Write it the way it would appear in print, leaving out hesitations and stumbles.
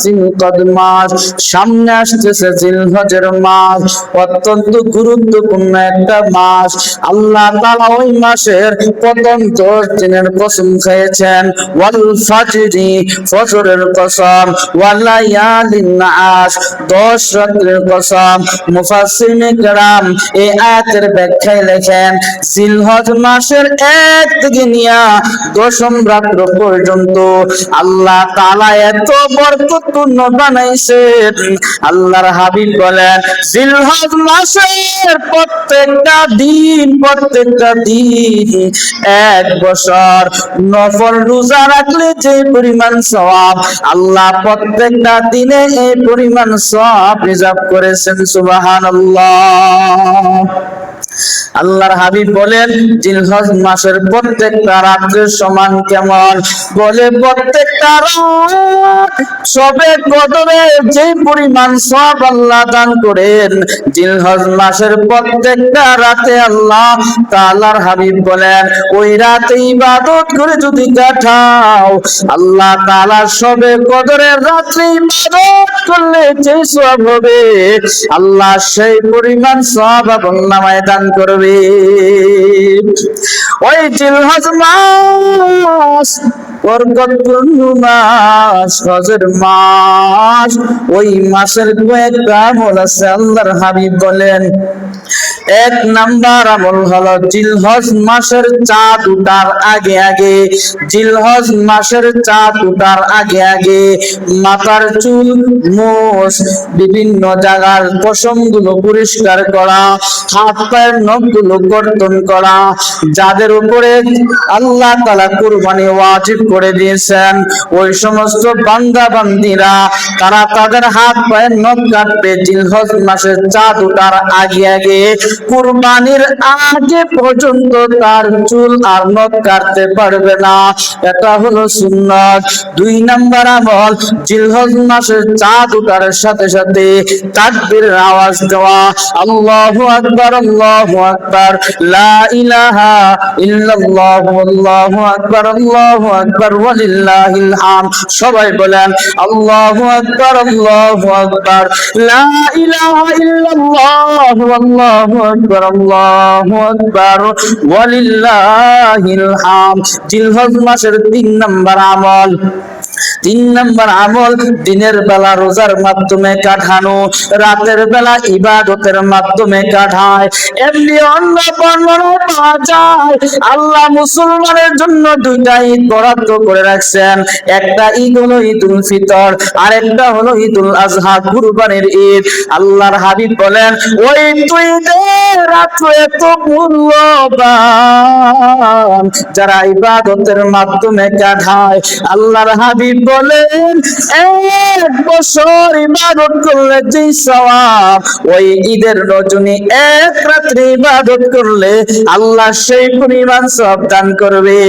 জিলকদ মাস, সামনে আসতেছে জিলহজের মাস, অত্যন্ত গুরুত্বপূর্ণ একটা মাস। আল্লাহ তাআলা ওই মাসের প্রথম 10 দিনের কসম খেয়েছেন, ওয়াল ফাজরি, ফজরের কসম, ওয়াল লায়ালিন আশ, 10 রাতের কসম। মুফাসসিরিনে কেরাম এই আয়াতের ব্যাখ্যায় লেখেন, জিলহজ মাসের 1 থেকে নিয়ে 10ম রাত্র পর্যন্ত আল্লাহ তাআলা এত বরকতপূর্ণ বানাইছেন। আল্লাহর হাবিব বলেন, জিলহজ মাসের প্রত্যেকটা দিন 1 বছর নফল রোজা রাখলে যে পরিমাণ সওয়াব, আল্লাহ প্রত্যেকটা দিনে এই পরিমাণ সওয়াব রিজার্ভ করেছেন। সুবহানাল্লাহ। আল্লাহর হাবিব বলেন, জিলহজ মাসের প্রত্যেকটা রাত্রের সমান কেমন? বলে, প্রত্যেকটা রাত সবে কদরে যে পরিমাণ সওয়াব আল্লাহ দান করেন, জিলহজ মাসের প্রত্যেকটা রাতে আল্লাহ তাআলার হাবিব বলেন, ওই রাতে ইবাদত করে যদি কাটাও, আল্লাহ তাআলা সবে কদরের রাত্রে ইবাদত করলে যে সওয়াব হবে, আল্লাহ সেই পরিমাণ সওয়াব আমলনামায় দান করবে। ওই জিলহজ মাস বরকতপূর্ণ মাস, হজের মাস। ওই মাসের কয়েকটা আমল আছে। আল্লাহর হাবিব বলেন, 1 নাম্বার আমল হলো জিলহজ মাসের চাঁদ ওঠার আগে আগে, জিলহজ মাসের চাঁদ ওঠার আগে আগে মাথার চুল, মোষ, বিভিন্ন জায়গার পশমগুলো পরিষ্কার করা, হাত পায়ের নখগুলো কর্তন করা। যাদের উপরে আল্লাহ তাআলা কুরবানি ওয়াজিব করে দিয়েছেন, ওই সমস্ত বান্দা বান্দীরা তারা তাদের হাত পায়ের নখ কাটবে জিলহজ মাসের চাঁদ ওঠার আগে আগে। কুরবানির আগে পর্যন্ত তার চুল আর নখ কাটতে পারবে না। এটা হলো সুন্নাত। 2 নাম্বার আমল, জিলহজ মাসের চাঁদ ওঠার সাথে সাথে তাকবীরের আওয়াজ দেওয়া, আল্লাহু আকবার, আল্লাহু আকবার, লা ইলাহা ইল্লাল্লাহ, আল্লাহু আকবার, আল্লাহু আকবার, ওয়ালিল্লাহিল হামদ। সবাই বলেন, আল্লাহু আকবার, আল্লাহু আকবার, লা ইলাহা ইল্লাল্লাহ, আল্লাহু আকবার, আল্লাহু আকবার, ওয়ালিল্লাহিল হামদ। জিলহজ মাসের 3 নাম্বার আমল, 3 নাম্বার আমল, দিনের বেলা রোজার মাধ্যমে কাটানো, রাতের বেলা ইবাদতের মাধ্যমে কাটায়। এমনি অন্য বর্ণনা পাওয়া যায়, আল্লাহ মুসলমানের জন্য 2টা ঈদ বরাদ্দ করে রাখছেন। একটা ঈদ হলো ঈদুল ফিতর, আর একটা হলো ঈদুল আজহা, কুরবানির ঈদ। আল্লাহর হাবিব বলেন, ওই 2 ঈদের রাত্র এত মূল্যবান, যারা ইবাদতের মাধ্যমে কাটায়। আল্লাহর হাবিব বলেন, 1 বছর ইবাদত করলে যে সওয়াব, ওই ঈদের রজনী 1 রাত্রে ইবাদত করলে আল্লাহ সেই পরিমাণ সওয়াব দান করবে।